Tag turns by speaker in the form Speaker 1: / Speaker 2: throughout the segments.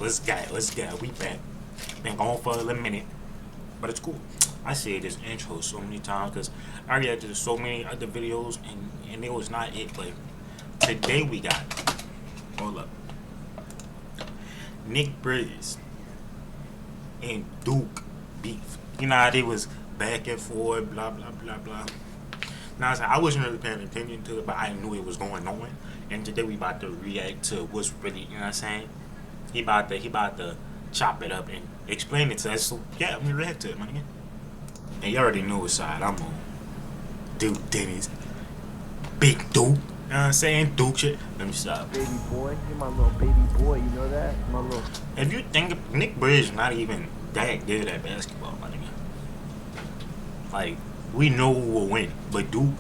Speaker 1: Let's go. We back. Been gone for a minute, but it's cool. I said this intro so many times because I already had to do so many other videos, and it was not it. But today we got, hold up, Nick Briz and Duke beef. You know how they was back and forth, blah blah blah blah. Now I wasn't really paying attention to it, but I knew it was going on. And today we about to react to what's really, you know what I'm saying? He about to chop it up and explain it to us. So yeah, I'm gonna react to it, man. And you already know what side I'm on. Duke Dennis. Big Duke. You know what I'm saying? Duke shit. Let me stop.
Speaker 2: Baby boy. You're my little baby boy, you know that? My little...
Speaker 1: If you think Nick Briz not even that good at basketball, my nigga. Like, we know who will win. But Duke,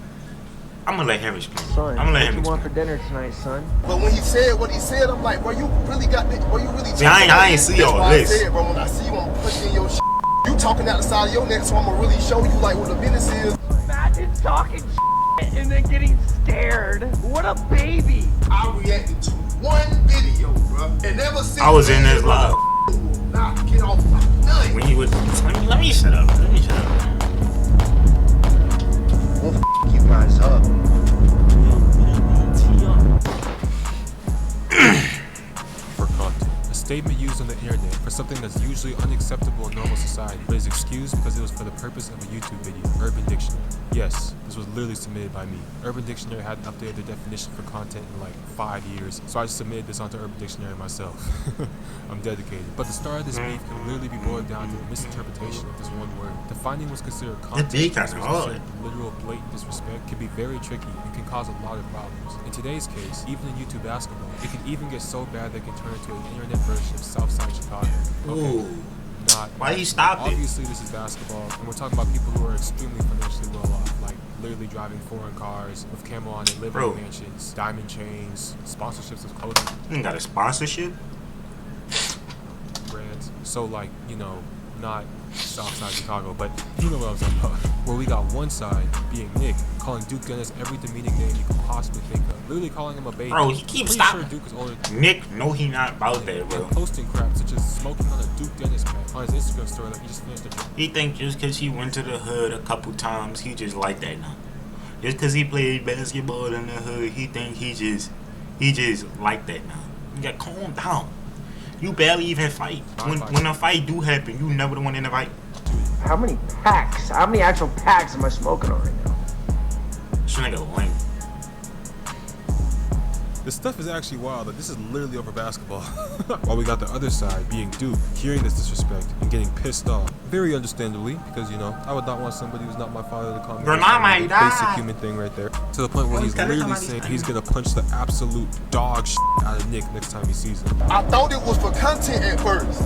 Speaker 1: I'm gonna let him explain.
Speaker 2: Son,
Speaker 1: I'm gonna let him
Speaker 2: what you want
Speaker 1: explain.
Speaker 2: for dinner tonight, son?
Speaker 3: But when he said what he said, I'm like, bro, you really got this, bro, you really
Speaker 1: See, I ain't see all this.
Speaker 3: That's why I said, bro, when I see you, I'm pushing your shit. You talking out the side of your neck, so I'm gonna really show you, like, what the business is.
Speaker 2: Imagine talking shit and then getting scared. What a baby.
Speaker 3: I reacted to one video, bro, and ever since
Speaker 1: I was in this live.
Speaker 3: Nah, get off my nut.
Speaker 1: When he was, let me shut up. Let me shut up.
Speaker 3: We'll f you guys up.
Speaker 4: For content. A statement used on the internet for something that's usually unacceptable in normal society, but is excused because it was for the purpose of a YouTube video. Urban Dictionary. Yes, this was literally submitted by me. Urban Dictionary hadn't updated their definition for content in like 5 years, so I just submitted this onto Urban Dictionary myself. I'm dedicated. But the start of this beef can literally be boiled down to a misinterpretation of this one word. Defining what's considered content
Speaker 1: kinda hard.
Speaker 4: literal blatant disrespect can be very tricky and can cause a lot of problems. In today's case, even in YouTube basketball, it can even get so bad that it can turn into an internet version of Southside Chicago. Okay.
Speaker 1: Ooh.
Speaker 4: Not
Speaker 1: Why he stopped it?
Speaker 4: Obviously, this is basketball, and we're talking about people who are extremely financially well off, like literally driving foreign cars with camera on and living in mansions, diamond chains, sponsorships of clothing
Speaker 1: You ain't got a sponsorship?
Speaker 4: brands. So, like, you know, not Southside Chicago, but you know what I'm talking about. Where we got one side being Nick, calling Duke Dennis every demeaning name you could possibly think of, literally calling him a baby.
Speaker 1: Bro, he keeps
Speaker 4: Pretty
Speaker 1: stopping.
Speaker 4: sure Duke is older than
Speaker 1: Nick, no, he not about that, bro.
Speaker 4: and posting crap such as smoking on a Duke Dennis pack on his Instagram story like he just finished a drink.
Speaker 1: He think just because he went to the hood a couple times, he just like that now. Just because he played basketball in the hood, he think he just like that now. You got calm down. You barely even fight. When a fight do happen, you never the one in the fight.
Speaker 2: How many packs? How many actual packs am I smoking on right now?
Speaker 1: This nigga lame.
Speaker 4: This stuff is actually wild, that this is literally over basketball. While we got the other side, being Duke, hearing this disrespect and getting pissed off. Very understandably, because, you know, I would not want somebody who's not my father to call me. Basic human thing right there. To the point where he's literally saying he's gonna punch the absolute dog shit out of Nick next time he sees him.
Speaker 3: I thought it was for content at first.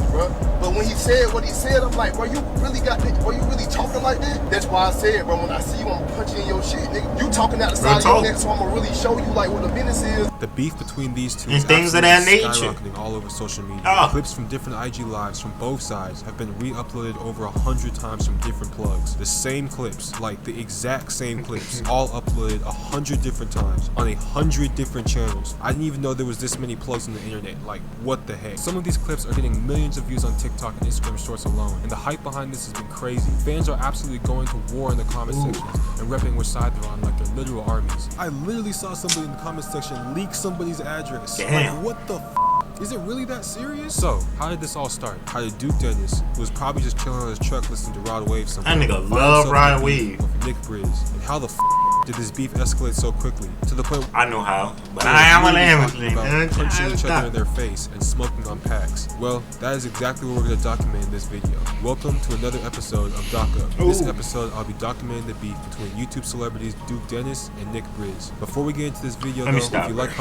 Speaker 3: Bro. But when he said what he said, I'm like, bro, you really got this, bro, you really talking like this? That's why I said, bro, when I see you, I'm punching your shit, nigga. You talking out the side of your neck, so I'm gonna really show you like what the business is.
Speaker 4: The beef between these two
Speaker 1: And
Speaker 4: is
Speaker 1: things of that nature.
Speaker 4: skyrocketing all over social media. Clips from different IG lives from both sides have been re-uploaded over 100 times from different plugs. The same clips, like the exact same clips, all uploaded 100 different times on 100 different channels. I didn't even know there was this many plugs on the internet. Like, what the heck? Some of these clips are getting millions of views on TikTok and Instagram shorts alone, and the hype behind this has been crazy. Fans are absolutely going to war in the comment sections and repping which side they're on like they're literal armies. I literally saw somebody in the comment section leak somebody's address.
Speaker 1: Damn.
Speaker 4: Like, what the f? Is it really that serious? So, how did this all start? How did Duke Dennis, who was probably just chilling on his truck listening to Rod Wave somewhere,
Speaker 1: That nigga love Rod Wave.
Speaker 4: with Nick Briz, and how the f did this beef escalate so quickly to the point
Speaker 1: I know how, but I am a
Speaker 4: talking about punching each other in their face and smoking on packs? Well, that is exactly what we're going to document in this video. Welcome to another episode of Doc Up. In this episode, I'll be documenting the beef between YouTube celebrities Duke Dennis and Nick Briz. Before we get into this video, though, if you like...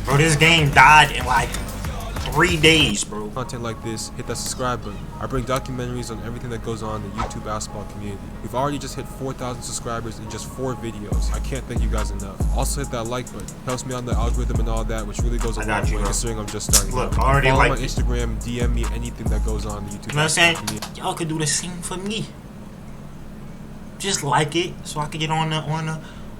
Speaker 1: Bro, this game died in like 3 days, bro.
Speaker 4: Content like this, hit that subscribe button. I bring documentaries on everything that goes on in the YouTube basketball community. We've already just hit 4,000 subscribers in just 4 videos. I can't thank you guys enough. Also hit that like button. Helps me on the algorithm and all that, which really goes a long way considering I'm just starting.
Speaker 1: Look, already
Speaker 4: follow
Speaker 1: like
Speaker 4: my Instagram, DM me anything that goes on in the YouTube.
Speaker 1: You know what I'm saying? Y'all could do the same for me. Just like it, so I could get on the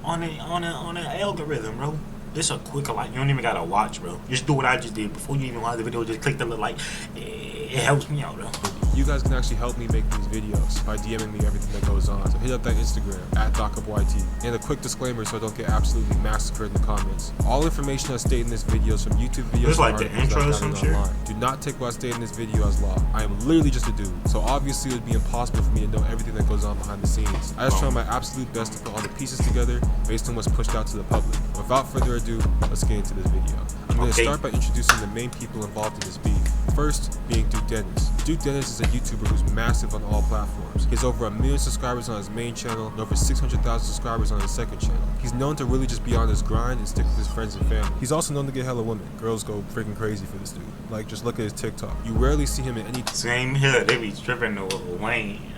Speaker 1: algorithm, bro. It's a quick like. You don't even gotta watch, bro. Just do what I just did before you even watch the video. Just click the little like. It helps me out, though.
Speaker 4: You guys can actually help me make these videos by DMing me everything that goes on. So hit up that Instagram @DocUpYT. And a quick disclaimer so I don't get absolutely massacred in the comments. All information I state in this video is from YouTube videos.
Speaker 1: It's like the intro or some shit.
Speaker 4: Do not take what I state in this video as law. I am literally just a dude. So obviously it would be impossible for me to know everything that goes on behind the scenes. I just try my absolute best to put all the pieces together based on what's pushed out to the public. Without further ado, let's get into this video. I'm going to start by introducing the main people involved in this beef. First, being Duke Dennis. Duke Dennis is a YouTuber who's massive on all platforms. He has over 1 million subscribers on his main channel and over 600,000 subscribers on his second channel. He's known to really just be on his grind and stick with his friends and family. He's also known to get hella women. Girls go freaking crazy for this dude. Like, just look at his TikTok. You rarely see him in any...
Speaker 1: Same here. They be tripping over Wayne.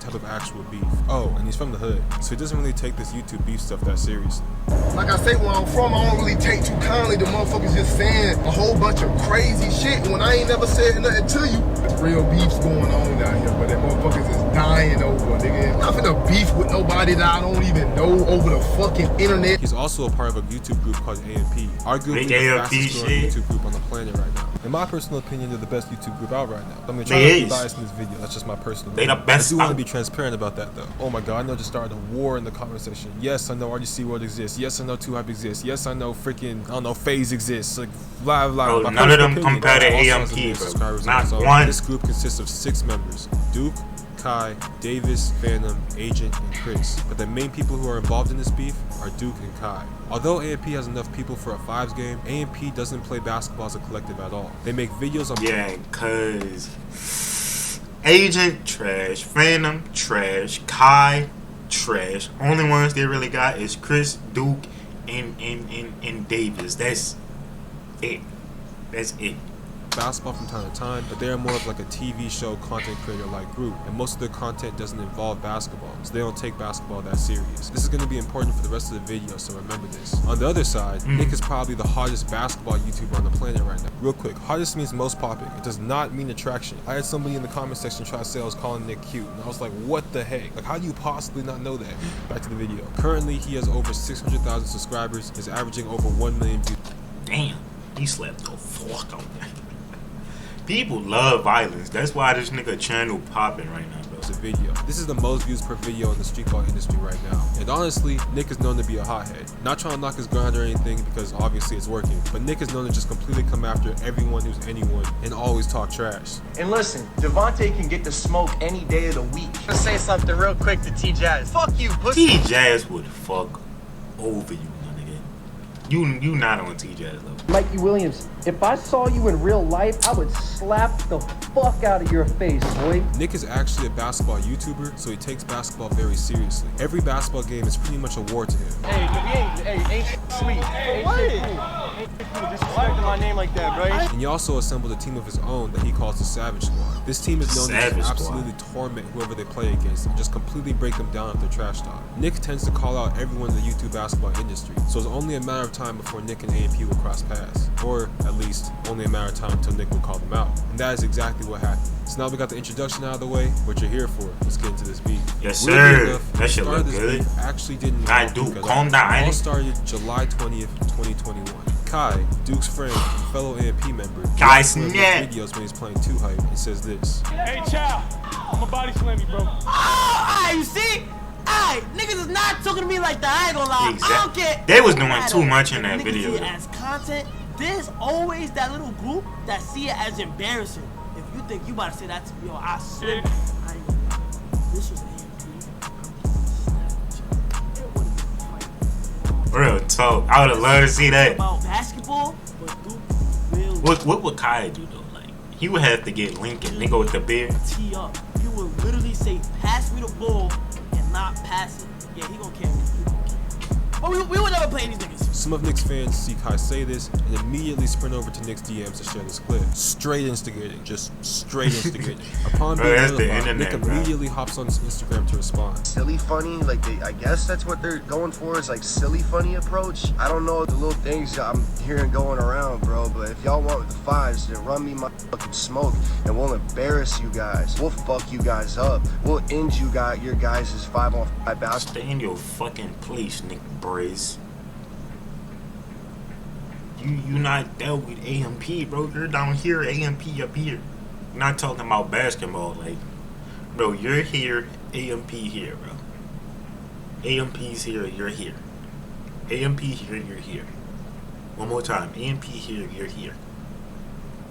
Speaker 4: type of actual beef. Oh, and he's from the hood, so he doesn't really take this YouTube beef stuff that seriously.
Speaker 3: Like I say, where I'm from, I don't really take too kindly to motherfuckers just saying a whole bunch of crazy shit when I ain't never said nothing to you. There's real beefs going on down here, but that motherfuckers is dying over, nigga. I'm not finna beef with nobody that I don't even know over the fucking internet.
Speaker 4: He's also a part of a YouTube group called AMP, arguably the fastest growing YouTube group on the planet right now. In my personal opinion, they're the best YouTube group out right now. I'm gonna try not to be biased in this video. That's just my personal opinion.
Speaker 1: They the best.
Speaker 4: I do want to be transparent about that though. Oh my god, I know just started a war in the comment section. Yes, I know RDC World exists. Yes, I know 2Hype exists. Yes, I know freaking, I don't know, FaZe exists. Like, blah, blah,
Speaker 1: bro, none of them compare to AMP, bro. Not one.
Speaker 4: This group consists of 6 members. Duke, Kai, Davis, Phantom, Agent, and Chris. But the main people who are involved in this beef are Duke and Kai. Although AMP has enough people for a 5s game, AMP doesn't play basketball as a collective at all. They make videos on...
Speaker 1: Yeah, cause Agent, trash. Phantom, trash. Kai, trash. Only ones they really got is Chris, Duke, and Davis. That's it. That's it.
Speaker 4: Basketball from time to time, but they are more of like a TV show content creator like group, and most of their content doesn't involve basketball, so they don't take basketball that serious. This is going to be important for the rest of the video, so remember this. On the other side, Nick is probably the hottest basketball YouTuber on the planet right now. Real quick, hottest means most popping. It does not mean attraction. I had somebody in the comment section try to say I was calling Nick cute, and I was like, what the heck? Like, how do you possibly not know that? Back to the video. Currently, he has over 600,000 subscribers, is averaging over 1 million views.
Speaker 1: Damn, he slept the fuck on that. People love violence. That's why this nigga channel popping right now, bro.
Speaker 4: A video. This is the most views per video in the streetball industry right now. And honestly, Nick is known to be a hothead. Not trying to knock his grind or anything because obviously it's working, but Nick is known to just completely come after everyone who's anyone and always talk trash.
Speaker 2: And listen, Devontae can get the smoke any day of the week. Let's say something real quick to T-Jazz. Fuck you, pussy.
Speaker 1: T-Jazz would fuck over you, my nigga. You not on T-Jazz level.
Speaker 5: Mikey Williams, if I saw you in real life, I would slap the fuck out of your face, boy.
Speaker 4: Nick is actually a basketball YouTuber, so he takes basketball very seriously. Every basketball game is pretty much a war to him.
Speaker 2: Ain't sweet. Ain't disrespecting my name like that, bro.
Speaker 4: And he also assembled a team of his own that he calls the Savage Squad. This team is known to just absolutely torment whoever they play against and just completely break them down if they're trash talk. Nick tends to call out everyone in the YouTube basketball industry, so it's only a matter of time before Nick and AMP will cross paths. Or, at least, only a matter of time until Nick will call them out. And that is exactly what happened. So now we got the introduction out of the way, what you're here for. Let's get into this beef.
Speaker 1: Yes, sir. That shit look good.
Speaker 4: Actually didn't
Speaker 1: I do. Calm down.
Speaker 4: It all started July 20th, 2021. Kai, Duke's friend and fellow AMP member,
Speaker 1: Kai
Speaker 4: videos when he's playing 2Hype and says this.
Speaker 6: Hey, chow. I'm a body slam you, bro.
Speaker 7: Oh, you see? Alright, niggas is not talking to me like that. I ain't gonna lie.
Speaker 1: Exactly.
Speaker 7: I don't care.
Speaker 1: They was doing too much in that video.
Speaker 7: See it as content. There's always that little group that see it as embarrassing. If you think you about to say that to me, I swear. I ain't gonna lie. This was AMP.
Speaker 1: Real talk. I would have loved to see that.
Speaker 7: About basketball, but Duke really
Speaker 1: What would Kai do though? Like he would have to get Lincoln, nigga with the beard.
Speaker 7: tee up. He would literally say, "Pass me the ball," and not pass it. Yeah, he gonna carry it. But we would never play these niggas.
Speaker 4: Some of Nick's fans see Kai say this and immediately sprint over to Nick's DMs to share this clip. Straight instigating, just straight instigating. Upon being notified, Nick immediately hops on his Instagram to respond.
Speaker 2: Silly funny, like I guess that's what they're going for, is like silly funny approach. I don't know the little things I'm hearing going around, bro, but if y'all want the fives, then run me my fucking smoke and we'll embarrass you guys. We'll fuck you guys up. We'll end you guys, your guys' 5-on-5 basketball.
Speaker 1: Stay in your fucking place, Nick Briz. You not dealt with AMP, bro. You're down here, AMP up here. You're not talking about basketball, like, bro. You're here, AMP here, bro. AMP's here, you're here. AMP here, you're here. One more time, AMP here, you're here.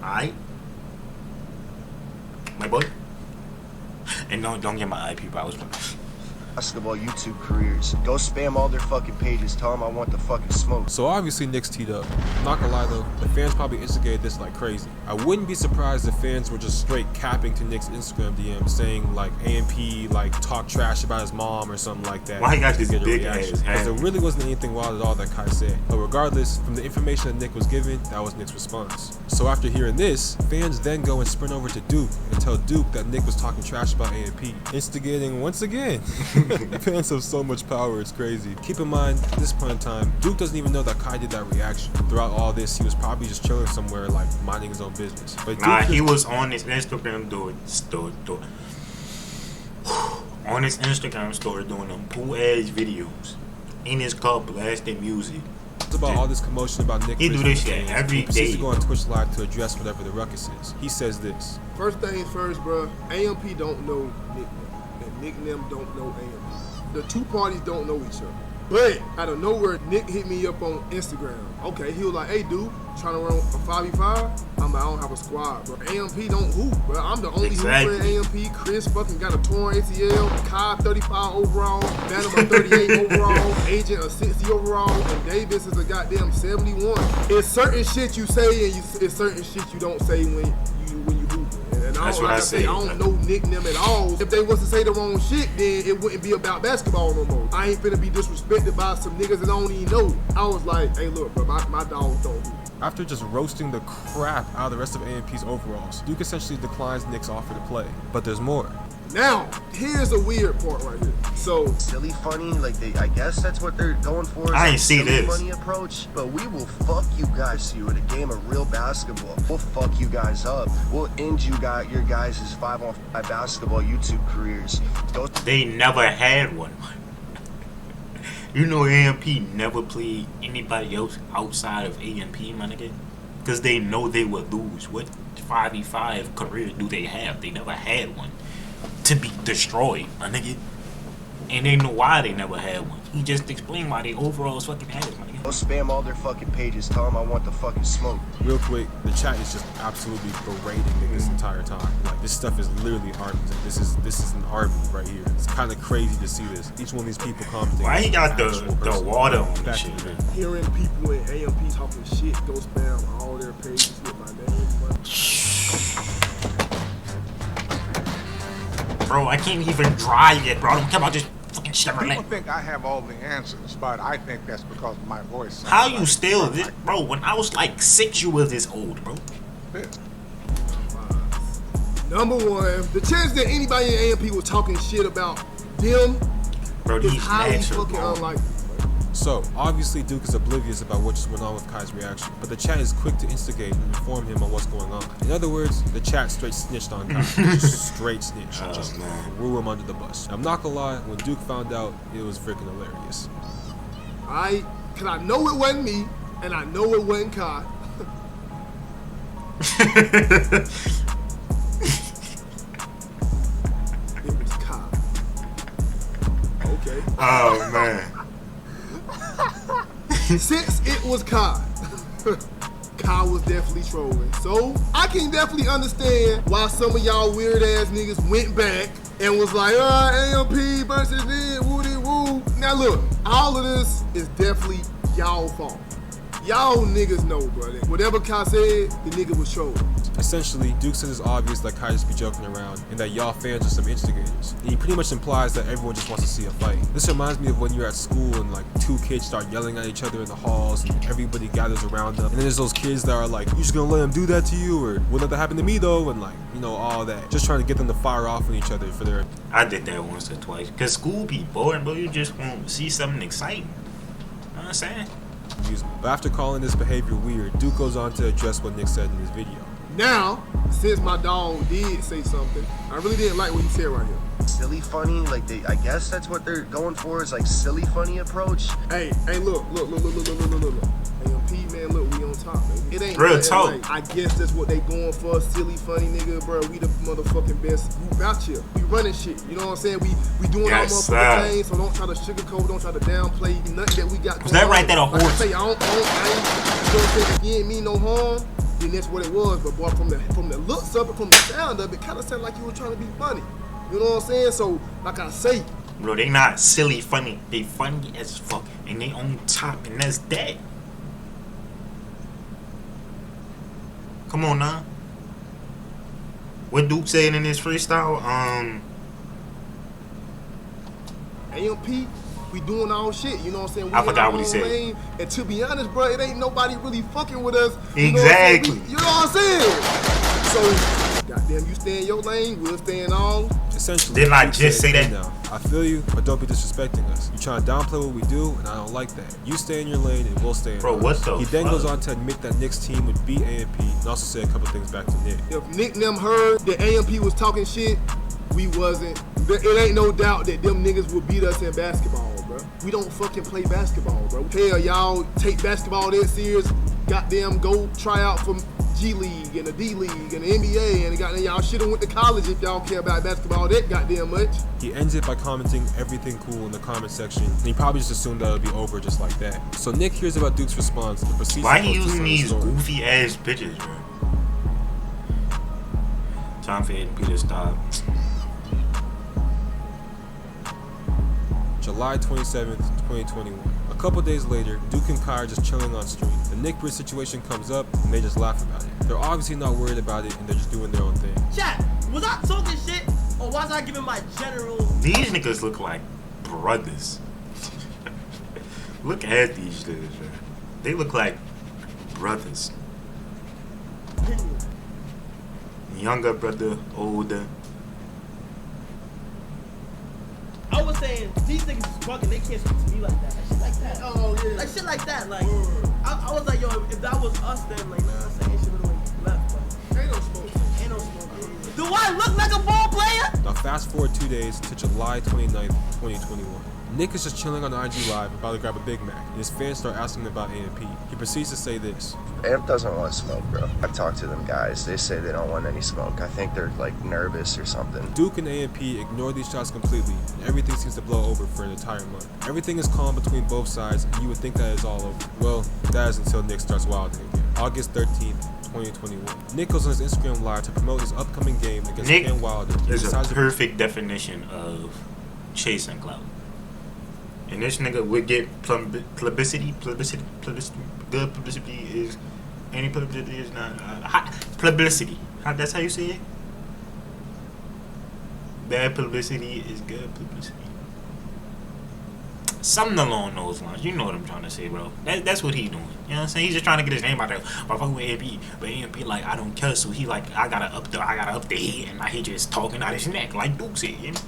Speaker 1: Alright, my boy. And don't get my IP, bro. I was
Speaker 2: Basketball YouTube careers. Go spam all their fucking pages. Tell them I want the fucking smoke.
Speaker 4: So obviously Nick's teed up. I'm not gonna lie though, the fans probably instigated this like crazy. I wouldn't be surprised if fans were just straight capping to Nick's Instagram DM saying like AMP like talk trash about his mom or something like that.
Speaker 1: Why he got this
Speaker 4: to get a
Speaker 1: big
Speaker 4: reaction.
Speaker 1: ass
Speaker 4: Because
Speaker 1: hand?
Speaker 4: there really wasn't anything wild at all that Kai said. But regardless, from the information that Nick was given, that was Nick's response. So after hearing this, fans then go and sprint over to Duke and tell Duke that Nick was talking trash about AMP, instigating once again. Fans have so much power, it's crazy. Keep in mind, at this point in time, Duke doesn't even know that Kai did that reaction. Throughout all this, he was probably just chilling somewhere, like minding his own business. But
Speaker 1: nah,
Speaker 4: Duke
Speaker 1: he was on his Instagram on his Instagram story doing them cool-ass videos in his car blasting music.
Speaker 4: It's about all this commotion about Nick.
Speaker 1: He do this shit every
Speaker 4: He proceeds
Speaker 1: day.
Speaker 4: to go on Twitch Live to address whatever the ruckus is. He says this.
Speaker 3: First things first, bro. AMP don't know Nick Nim, and Nick Nim don't know AMP. The two parties don't know each other. But out of nowhere, Nick hit me up on Instagram. Okay, he was like, "Hey, dude, trying to run a 5v5?" I'm like, "I don't have a squad, bro. AMP don't hoop, bro. I'm the only hooper in AMP. Chris fucking got a torn ACL. Kai 35 overall. Phantom a 38 overall. Agent a 60 overall. And Davis is a goddamn 71. It's certain shit you say and it's certain shit you don't say when you hoop. And
Speaker 1: That's what I say.
Speaker 3: I don't know Nick Nim at all. If they was to say the wrong shit, then it wouldn't be about basketball no more. I ain't finna be disrespected by some niggas that I don't even know. I was like, hey, look, bro, my dogs don't hoop.
Speaker 4: After just roasting the crap out of the rest of AMP's overalls, Duke essentially declines Nick's offer to play. But there's more.
Speaker 3: Now, here's the weird part right here. So,
Speaker 2: Silly funny, like I guess that's what they're going for.
Speaker 1: I ain't see
Speaker 2: silly
Speaker 1: this.
Speaker 2: Funny approach, but we will fuck you guys so you in a game of real basketball. We'll fuck you guys up. We'll end you guys, your guys' 5-on-5 basketball YouTube careers.
Speaker 1: They never had one. You know AMP never played anybody else outside of AMP, my nigga. Because they know they would lose. What 5v5 career do they have? They never had one to be destroyed, my nigga. And they know why they never had one. He just explained why they overall fucking had it, my nigga.
Speaker 2: Go spam all their fucking pages. Tell them I want the fucking smoke.
Speaker 4: Real quick, the chat is just absolutely berating Nick this entire time. Like, this stuff is literally armies. Like, this is an army right here. It's kind of crazy to see this. Each one of these people commenting.
Speaker 1: Why he got
Speaker 4: an actual
Speaker 1: the
Speaker 4: person
Speaker 1: water on
Speaker 4: back
Speaker 1: this
Speaker 4: in
Speaker 1: shit,
Speaker 4: the
Speaker 1: man?
Speaker 4: day.
Speaker 3: hearing people in AMP talking shit, go spam all their pages with my name, bro.
Speaker 1: Bro, I can't even drive yet, bro. I don't care about this fucking
Speaker 8: People
Speaker 1: Chevrolet.
Speaker 8: think I have all the answers, but I think that's because of my voice. sounds
Speaker 1: How you
Speaker 8: like
Speaker 1: still this? Bro, when I was like 6, you was this old, bro.
Speaker 8: this.
Speaker 3: Number one, the chance that anybody in AMP was talking shit about them
Speaker 1: Bro,
Speaker 3: is
Speaker 1: these
Speaker 3: highly
Speaker 1: natural,
Speaker 3: fucking
Speaker 1: bro.
Speaker 3: unlikely.
Speaker 4: So, obviously Duke is oblivious about what just went on with Kai's reaction, but the chat is quick to instigate and inform him on what's going on. In other words, the chat straight snitched on Kai. Just straight snitch.
Speaker 1: Oh,
Speaker 4: Just
Speaker 1: man.
Speaker 4: threw him under the bus. I'm not gonna lie, when Duke found out, it was freaking hilarious.
Speaker 3: Cause I know it wasn't me, and I know it wasn't Kai. It was Kai. Okay.
Speaker 1: Oh man.
Speaker 3: Since it was Kai, Kai was definitely trolling. So I can definitely understand why some of y'all weird ass niggas went back and was like, AMP versus this, woody woo. Now look, all of this is definitely y'all fault. Y'all niggas know, brother. Whatever Kai said, the nigga was trolling.
Speaker 4: Essentially, Duke says it's obvious that Kai just be joking around and that y'all fans are some instigators. And he pretty much implies that everyone just wants to see a fight. This reminds me of when you're at school and like two kids start yelling at each other in the halls and everybody gathers around them. And then there's those kids that are like, you just gonna let him do that to you, or wouldn't that happen to me though? And like, you know, all that. Just trying to get them to fire off on each other for their...
Speaker 1: I did that once or twice. Cause school be boring, bro. You just want to see something exciting. You know what I'm saying?
Speaker 4: But after calling this behavior weird, Duke goes on to address what Nick said in his video.
Speaker 3: Now, since my dog did say something, I really didn't like what he said right here.
Speaker 2: Silly funny, like I guess that's what they're going for, is like silly funny approach.
Speaker 3: Hey, look. AMP, man, look, we on top, baby. It ain't
Speaker 1: real
Speaker 3: nothing
Speaker 1: talk.
Speaker 3: Like, I guess that's what they going for, silly funny nigga, bro. We the motherfucking best group out here. We running shit, you know what I'm saying? We doing our motherfucking thing, so don't try to sugarcoat, don't try to downplay nothing that we got going
Speaker 1: Was that
Speaker 3: on.
Speaker 1: right there a horse?
Speaker 3: Like I say, I ain't, you know what I'm saying? If you ain't mean no harm, then that's what it was. But boy, from the looks of it, from the sound of it, kind of sounded like you were trying to be funny. You know what I'm saying? So, like I say,
Speaker 1: Bro, they not silly funny. They funny as fuck. And they on top, and that's that. Come on now. What Duke said in his freestyle,
Speaker 3: AMP, we doing our shit, you know what I'm saying? We
Speaker 1: I forgot
Speaker 3: in
Speaker 1: what he
Speaker 3: our
Speaker 1: said.
Speaker 3: own lane, and to be honest, bro, it ain't nobody really fucking with us.
Speaker 1: Exactly.
Speaker 3: You know what I'm saying? So, goddamn, you stay in your lane, we'll stay in ours.
Speaker 4: Essentially,
Speaker 1: Didn't I
Speaker 4: Duke
Speaker 1: just
Speaker 4: said,
Speaker 1: say
Speaker 4: "Hey
Speaker 1: that?"
Speaker 4: now, I feel you, but don't be disrespecting us. You trying to downplay what we do, and I don't like that. You stay in your lane, and we'll stay in
Speaker 1: Bro,
Speaker 4: ours."
Speaker 1: what the
Speaker 4: He then
Speaker 1: fuck?
Speaker 4: goes on to admit that Nick's team would beat AMP, and also say a couple things back to Nick.
Speaker 3: If Nick and them heard that AMP was talking shit, we wasn't. It ain't no doubt that them niggas would beat us in basketball, bro. We don't fucking play basketball, bro. Hell, y'all take basketball that serious, goddamn go try out for G League and the D League and the NBA, and goddamn y'all shoulda went to college if y'all care about basketball that goddamn much.
Speaker 4: He ends it by commenting everything cool in the comment section, and he probably just assumed that it would be over just like that. So Nick hears about Duke's response and proceeds
Speaker 1: why
Speaker 4: to
Speaker 1: he
Speaker 4: post
Speaker 1: using
Speaker 4: this
Speaker 1: these
Speaker 4: on his story.
Speaker 1: goofy ass bitches, bro? Time for Ed Peter stop.
Speaker 4: July 27th, 2021. A couple days later, Duke and Kai are just chilling on stream. The Nick Briz situation comes up, and they just laugh about it. They're obviously not worried about it, and they're just doing their own thing.
Speaker 7: Chat, was I talking shit or was I giving my general?
Speaker 1: These niggas look like brothers. Look at these niggas, bro. They look like brothers.
Speaker 7: opinion?
Speaker 1: Younger brother, older.
Speaker 7: I was saying these niggas is bugging. They can't speak to me like that. Like shit like that.
Speaker 3: Oh yeah.
Speaker 7: Like shit like that. Like I was like, yo, if that was us, then like, nah, I'm saying shit would've went left. But
Speaker 3: Ain't no smoke.
Speaker 7: ain't no smoke. Do I look like a ball player?
Speaker 4: Now fast forward 2 days to July 29th, 2021. Nick is just chilling on IG Live about to grab a Big Mac, and his fans start asking him about AMP. He proceeds to say this.
Speaker 2: AMP doesn't want smoke, bro. I've talked to them guys. They say they don't want any smoke. I think they're like nervous or something.
Speaker 4: Duke and AMP ignore these shots completely, and everything seems to blow over for an entire month. Everything is calm between both sides, and you would think that is all over. Well, that is until Nick starts wilding again. August 13th, 2021. Nick goes on his Instagram Live to promote his upcoming game against
Speaker 1: Nick
Speaker 4: Ken Wilder. He
Speaker 1: is a
Speaker 4: decides to
Speaker 1: perfect definition of chasing clout. And this nigga would get publicity. Good publicity is any publicity is not publicity. That's how you say it. Bad publicity is good publicity. Something along those lines. You know what I'm trying to say, bro. That's what he doing. You know what I'm saying? He's just trying to get his name out there. But fuck with AMP. But AMP like, I don't care. So he like, I gotta up the heat, and now he just talking out his neck like Duke said. You know?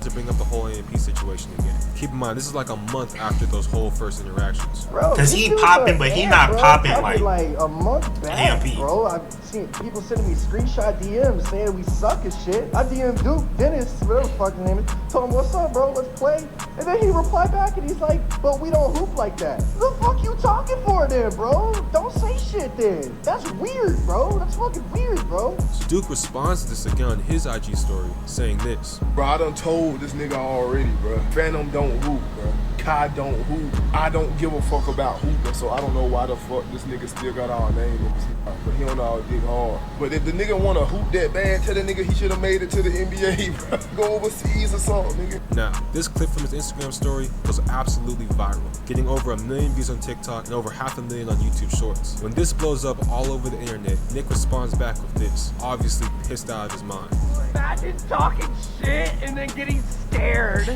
Speaker 4: to bring up the whole AMP situation again. Keep in mind, this is like a month after those whole first interactions.
Speaker 5: Bro,
Speaker 1: Cause
Speaker 5: this
Speaker 1: he
Speaker 5: dude's
Speaker 1: popping,
Speaker 5: a
Speaker 1: but he
Speaker 5: fan,
Speaker 1: not
Speaker 5: bro.
Speaker 1: popping
Speaker 5: Probably
Speaker 1: like
Speaker 5: a month back,
Speaker 1: AMP.
Speaker 5: bro. I've seen people sending me screenshot DMs saying we suck as shit. I DM'd Duke, Dennis, whatever the fuck his name is, told him, what's up, bro, let's play. And then he replied back and he's like, but we don't hoop like that. The fuck you talking for then, bro? Don't say shit then. That's weird, bro. That's fucking weird, bro.
Speaker 4: So Duke responds to this again on his IG story, saying this.
Speaker 3: Bro, I done told told this nigga already, bro. Phantom don't hoop, bro. Kai don't hoop. I don't give a fuck about hooping, so I don't know why the fuck this nigga still got our name in his mouth. But he don't know how to dig hard. But if the nigga wanna hoop that bad, tell the nigga he should have made it to the NBA, bro. Go overseas or something, nigga.
Speaker 4: Now, this clip from his Instagram story was absolutely viral, getting over 1 million views on TikTok and over 500,000 on YouTube Shorts. When this blows up all over the internet, Nick responds back with this, obviously pissed out of his mind.
Speaker 9: Imagine talking shit and then getting scared.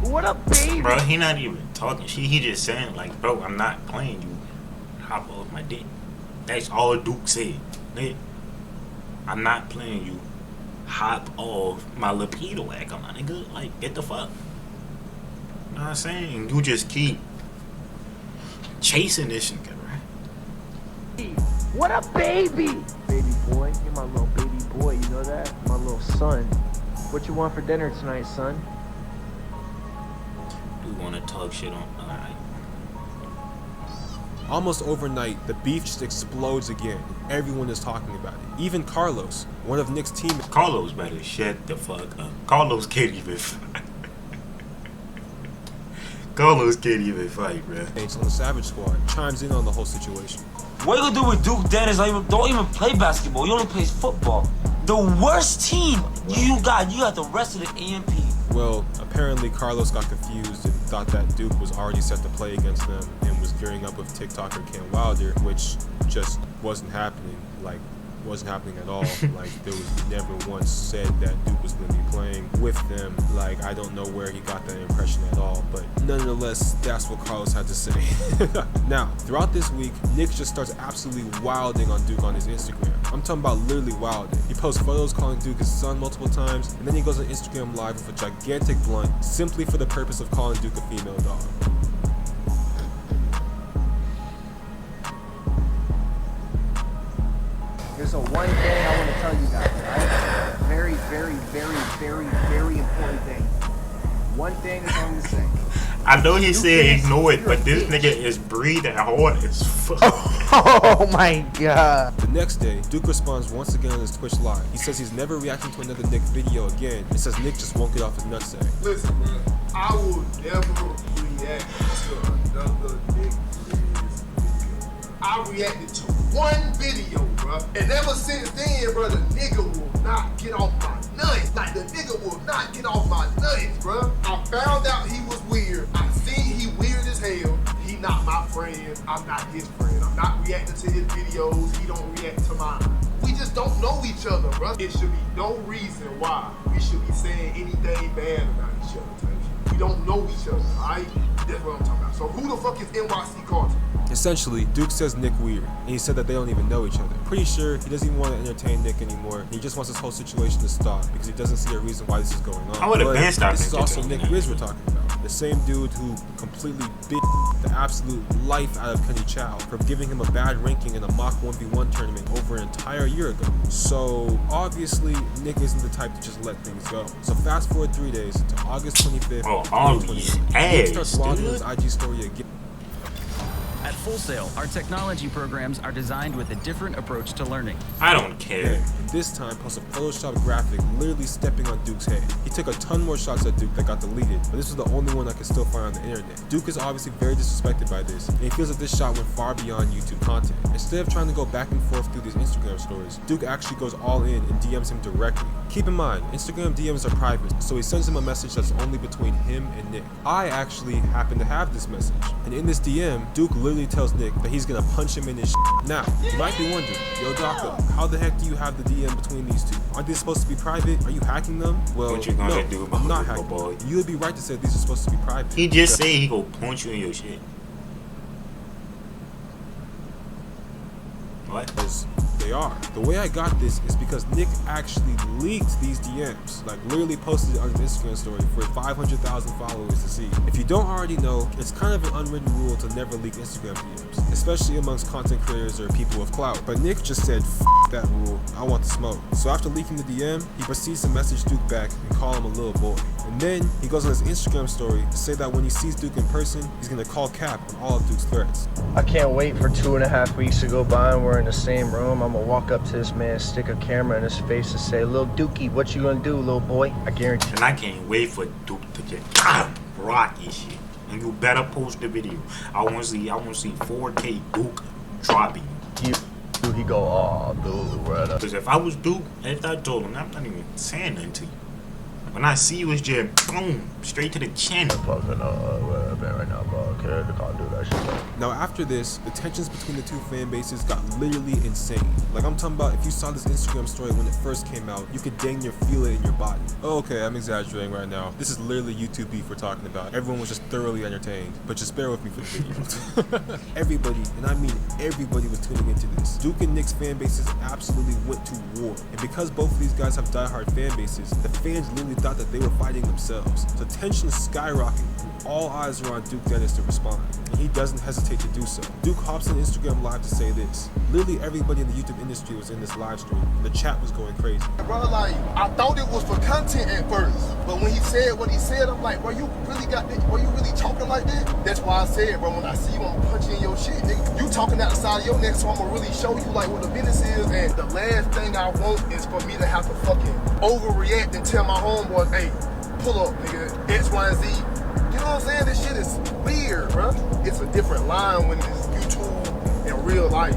Speaker 9: What a baby.
Speaker 1: Bro, he not even talking shit. He just saying like, bro, I'm not playing you. Hop off my dick. That's all Duke said. Nigga, I'm not playing you. Hop off my libido act on my nigga. Like, get the fuck. You know what I'm saying? You just keep chasing this nigga, right?
Speaker 9: What a baby.
Speaker 5: Baby boy, you're my little baby boy, you know that? My little son. What you want for dinner tonight, son?
Speaker 1: You wanna talk shit on? Alright.
Speaker 4: Almost overnight, the beef just explodes again. Everyone is talking about it. Even Carlos, one of Nick's teammates.
Speaker 1: Carlos better shut the fuck up. Carlos can't even fight. Carlos can't even fight, bro.
Speaker 4: On the Savage Squad chimes in on the whole situation.
Speaker 10: What you gonna do with Duke Dennis? Don't even play basketball. He only plays football. The worst team you got the rest of the AMP.
Speaker 4: Well, apparently Carlos got confused and thought that Duke was already set to play against them and was gearing up with TikToker Cam Wilder, which just wasn't happening. Like, wasn't happening at all. Like, there was never once said that Duke was going to be playing with them. Like, I don't know where he got that impression at all, but nonetheless, that's what Carlos had to say. Now, throughout this week, Nick just starts absolutely wilding on Duke on his Instagram. I'm talking about literally wilding. He posts photos calling Duke his son multiple times, and then he goes on Instagram Live with a gigantic blunt simply for the purpose of calling Duke a female dog.
Speaker 5: There's a one thing I want to tell you guys, right? Very, very, very, very, very important thing. One thing is I'm gonna say.
Speaker 1: I know he said ignore it, but this nigga is breathing hard as fuck.
Speaker 5: Oh my god.
Speaker 4: The next day, Duke responds once again on his Twitch Live. He says he's never reacting to another Nick video again, and says Nick just won't get off his nutsack.
Speaker 3: Listen, bro, I will never react to another Nick Briz video. I reacted to one video, bro, and ever since then, bro, the nigga will not get off my nuts. Like, the nigga will not get off my nuts, bro. I found out he was weird. I seen he weird as hell. He not my friend. I'm not his friend. I'm not reacting to his videos. He don't react to mine. We just don't know each other, bro. It should be no reason why we should be saying anything bad about each other. Type shit. We don't know each other, alright? That's what I'm talking about. So who the fuck is NYC Carter?
Speaker 4: Essentially, Duke says Nick weird, and he said that they don't even know each other. Pretty sure he doesn't even want to entertain Nick anymore. He just wants this whole situation to stop because he doesn't see a reason why this is going on.
Speaker 1: I would have been stopped.
Speaker 4: This is also Nick Briz we're talking about. The same dude who completely bit the absolute life out of Kenny Chow for giving him a bad ranking in a mock 1v1 tournament over an entire year ago. So obviously, Nick isn't the type to just let things go. So fast forward 3 days to August 25th,
Speaker 1: Oh, all
Speaker 4: 2020.
Speaker 1: these
Speaker 4: Nick
Speaker 1: ads,
Speaker 4: starts logging
Speaker 1: dude.
Speaker 4: his IG story again.
Speaker 11: At Full Sail, our technology programs are designed with a different approach to learning.
Speaker 1: I don't care.
Speaker 4: And this time posts a Photoshop graphic literally stepping on Duke's head. He took a ton more shots at Duke that got deleted, but this was the only one I could still find on the internet. Duke is obviously very disrespected by this, and he feels that this shot went far beyond YouTube content. Instead of trying to go back and forth through these Instagram stories, Duke actually goes all in and DMs him directly. Keep in mind, Instagram DMs are private, so he sends him a message that's only between him and Nick. I actually happen to have this message, and in this DM, Duke literally tells Nick that he's gonna punch him in his shit. Now, you might be wondering, yo Daka, how the heck do you have the DM between these two? Aren't they supposed to be private? Are you hacking them? Well,
Speaker 1: What you gonna
Speaker 4: no,
Speaker 1: do about
Speaker 4: I'm not
Speaker 1: it,
Speaker 4: hacking
Speaker 1: boy?
Speaker 4: them. You would be right to say these are supposed to be private.
Speaker 1: He just said he gonna punch you in your shit. What?
Speaker 4: Because they are. The way I got this is because Nick actually leaked these DMs, like literally posted it on his Instagram story for 500,000 followers to see. If you don't already know, it's kind of an unwritten rule to never leak Instagram DMs. especially amongst content creators or people with clout. But Nick just said, F that rule, I want the smoke. So after leaking the DM, he proceeds to message Duke back and call him a little boy. And then he goes on his Instagram story to say that when he sees Duke in person, he's gonna call cap on all of Duke's threats.
Speaker 2: I can't wait for 2.5 weeks to go by and we're in the same room. I'm gonna walk up to this man, stick a camera in his face and say, "Lil Dookie, what you gonna do, little boy?" I guarantee.
Speaker 1: And I can't wait for Duke to get rocky shit. And you better post the video. I want to see 4K Duke dropping.
Speaker 2: He go, "Oh, dude, brother."
Speaker 1: Because if I was Duke, if I told him, I'm not even saying nothing to you. When I see you, it's just boom, straight to the chin.
Speaker 2: Fucking right now, bro. Okay, I can't do that shit. Bro.
Speaker 4: Now after this, the tensions between the two fan bases got literally insane. Like I'm talking about, if you saw this Instagram story when it first came out, you could dang near feel it in your body. Oh, okay, I'm exaggerating right now. This is literally YouTube beef we're talking about. Everyone was just thoroughly entertained, but just bear with me for the video. Everybody, and I mean everybody, was tuning into this. Duke and Nick's fan bases absolutely went to war. And because both of these guys have diehard fan bases, the fans literally thought that they were fighting themselves. So tension is skyrocketing and all eyes are on Duke Dennis to respond. And he doesn't hesitate to do so. Duke hops on Instagram Live to say this. Literally everybody in the YouTube industry was in this live stream. And the chat was going crazy.
Speaker 3: Bro, like, I thought it was for content at first. But when he said what he said, I'm like, bro, you really got this? Bro, you really talking like that? That's why I said, bro, when I see you, I'm punching in your shit, nigga. You talking out the side of your neck, so I'm gonna really show you, like, what the business is. And the last thing I want is for me to have to fucking overreact and tell my homeboys, hey, pull up, nigga, X, Y, and Z. You know what I'm saying? This shit is weird, bro. It's a different line when it's YouTube in real life.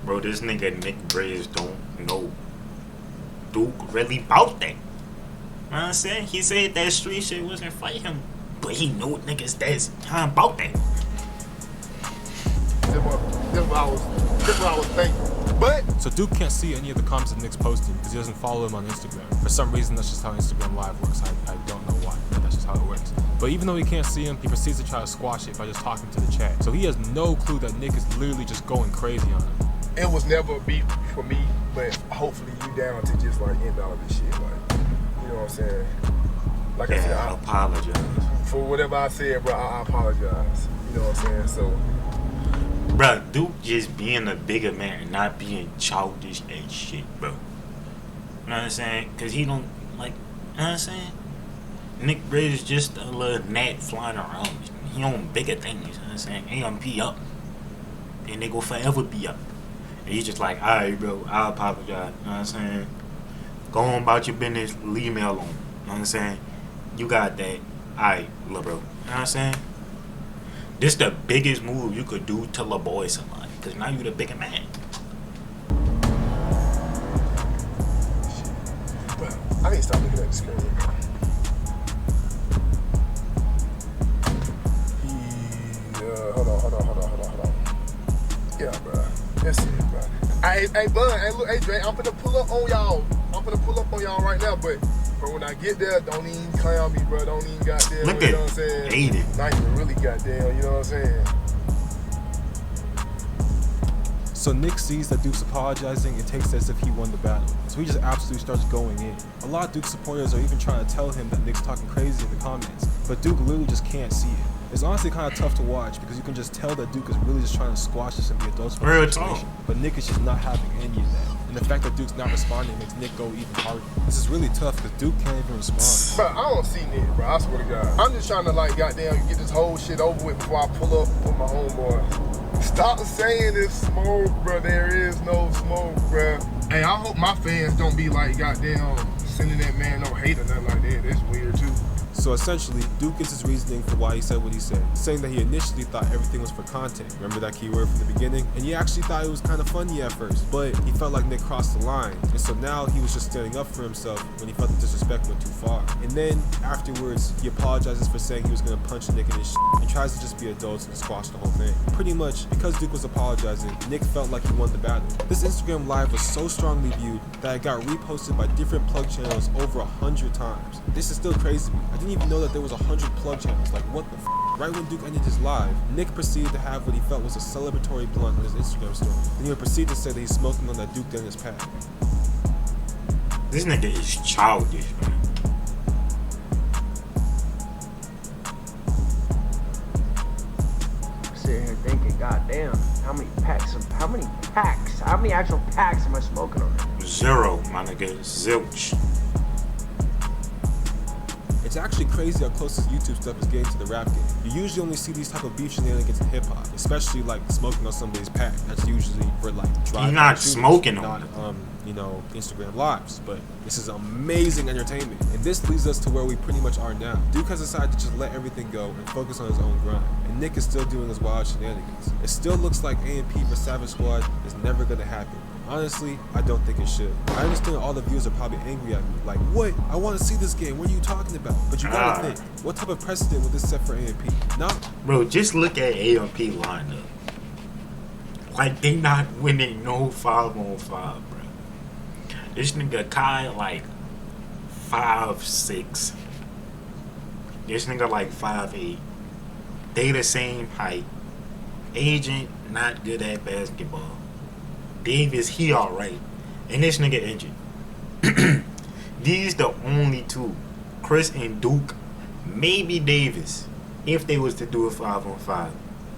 Speaker 1: Bro, this nigga Nick Briz don't know Duke really bout that. You know what I'm saying? He said that street shit wasn't for him, but he know niggas that's about that.
Speaker 3: That's what I was thinking. But
Speaker 4: so Duke can't see any of the comments that Nick's posting because he doesn't follow him on Instagram. For some reason, that's just how Instagram Live works. I don't know why, but that's just how it works. But even though he can't see him, he proceeds to try to squash it by just talking to the chat. So he has no clue that Nick is literally just going crazy on him.
Speaker 3: It was never a beef for me, but hopefully you down to just like end all this shit. Like, you know what I'm saying? Like I said,
Speaker 1: I apologize.
Speaker 3: For whatever I said, bro, I apologize. You know what I'm saying? So,
Speaker 1: bro, Duke just being a bigger man and not being childish and shit, bro. You know what I'm saying? Because he don't, like, you know what I'm saying? Nick Briz is just a little gnat flying around. He on bigger things, you know what I'm saying? He gonna be up. And they go forever be up. And he's just like, alright, bro, I apologize. You know what I'm saying? Go on about your business, leave me alone. You know what I'm saying? You got that. Alright, little bro. You know what I'm saying? This the biggest move you could do to la boy somebody. Because now you the bigger man.
Speaker 3: But I need to stop looking at the screen. Hold on. Yeah, bro. That's it, bro. Hey, Bud, hey, look, hey, Dre, I'm finna pull up on y'all right now, but when I get there, don't even clown me, bro. Don't even goddamn,
Speaker 1: look,
Speaker 3: you know what I'm saying?
Speaker 1: Aiden.
Speaker 3: Not even really goddamn, you know what I'm saying?
Speaker 4: So Nick sees that Duke's apologizing and takes it as if he won the battle. So he just absolutely starts going in. A lot of Duke supporters are even trying to tell him that Nick's talking crazy in the comments, but Duke literally just can't see it. It's honestly kind of tough to watch because you can just tell that Duke is really just trying to squash this in the adults situation. But Nick is just not having any of that. And the fact that Duke's not responding makes Nick go even harder. This is really tough because Duke can't even respond.
Speaker 3: Bro, I don't see Nick, bro. I swear to God. I'm just trying to, like, goddamn, get this whole shit over with before I pull up with my homeboy. Stop saying it's smoke, bro. There is no smoke, bro. Hey, I hope my fans don't be like, goddamn, sending that man no hate or nothing like that. That's weird, too.
Speaker 4: So essentially, Duke gives his reasoning for why he said what he said, saying that he initially thought everything was for content. Remember that key word from the beginning? And he actually thought it was kind of funny at first, but he felt like Nick crossed the line. And so now he was just standing up for himself when he felt the disrespect went too far. And then afterwards, he apologizes for saying he was going to punch Nick in his shit and tries to just be adults and squash the whole thing. Pretty much, because Duke was apologizing, Nick felt like he won the battle. This Instagram Live was so strongly viewed that it got reposted by different plug channels over 100 times. This is still crazy to me. I didn't even know that there was 100 plug channels. Like, what the f? Right when Duke ended his live, Nick proceeded to have what he felt was a celebratory blunt on his Instagram story. Then he would proceed to say that he's smoking on that Duke Dennis pack.
Speaker 1: This nigga is childish, man.
Speaker 2: Sitting here
Speaker 9: goddamn, how many actual packs am I smoking on it?
Speaker 1: 0, my nigga. Zilch.
Speaker 4: It's actually crazy how close this YouTube stuff is getting to the rap game. You usually only see these type of beef shenanigans in hip-hop, especially like smoking on somebody's pack. That's usually for like
Speaker 1: You're not smoking on
Speaker 4: it. You know, Instagram lives, but this is amazing entertainment. And this leads us to where we pretty much are now. Duke has decided to just let everything go and focus on his own grind. And Nick is still doing his wild shenanigans. It still looks like AMP vs Savage Squad is never gonna happen. Honestly, I don't think it should. I understand all the viewers are probably angry at me. Like, what? I want to see this game. What are you talking about? But you gotta think, what type of precedent would this set for AMP? No.
Speaker 1: Bro, just look at AMP lineup. Like, they not winning no 5-on-5, bro. This nigga Kai like 5'6". This nigga like 5'8". They the same height. Agent not good at basketball. Davis, he alright. And this nigga injured. These the only two. Chris and Duke. Maybe Davis. If they was to do a 5-on-5.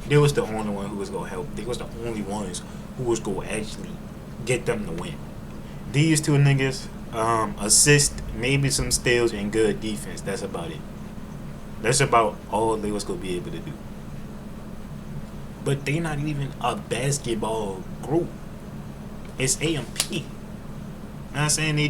Speaker 1: They was the only one who was gonna help. They was the only ones who was gonna actually get them to win. These two niggas, assist, maybe some steals and good defense. That's about it. That's about all they was gonna be able to do. But they not even a basketball group. It's AMP. You know what I'm saying? They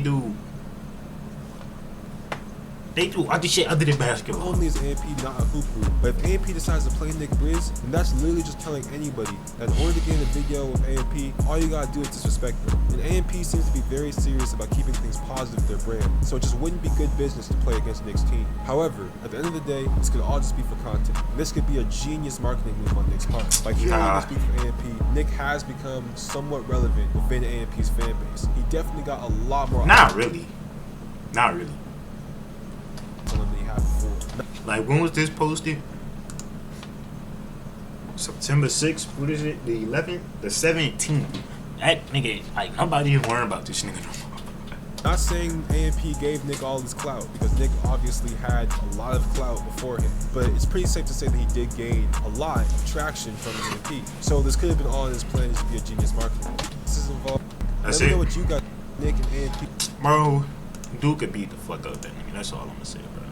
Speaker 1: do other shit other than basketball.
Speaker 4: Not only is AMP not a hoop group, but if AMP decides to play Nick Briz, then that's literally just telling anybody that in order to get in a video with AMP, all you gotta do is disrespect them. And AMP seems to be very serious about keeping things positive with their brand, so it just wouldn't be good business to play against Nick's team. However, at the end of the day, this could all just be for content. And this could be a genius marketing move on Nick's part. By hearing this speak for AMP, Nick has become somewhat relevant within AMP's fan base. He definitely got a lot more.
Speaker 1: Not really. Like, when was this posted? September 6th? What is it? The 11th? The 17th. That nigga, like, nobody even worrying about this nigga no more.
Speaker 4: Not saying AMP gave Nick all his clout, because Nick obviously had a lot of clout before him, but it's pretty safe to say that he did gain a lot of traction from AMP. So this could have been all in his plan to be a genius marketer. This is involved.
Speaker 1: That's
Speaker 4: Let me
Speaker 1: it.
Speaker 4: know what you got, Nick and AMP.
Speaker 1: Bro, Duke could beat the fuck out of that nigga. That's all I'm gonna say, bro.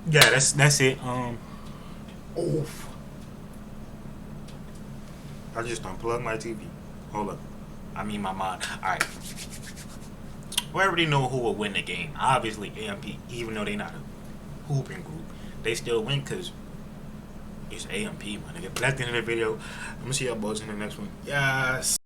Speaker 1: Yeah, that's it. Oof. I just unplugged my TV. Hold up. I mean my mind. Alright. We already know who will win the game. Obviously AMP, even though they not a hooping group. They still win because it's AMP, my nigga. But that's the end of the video. I'm gonna see y'all boys in the next one. Yes.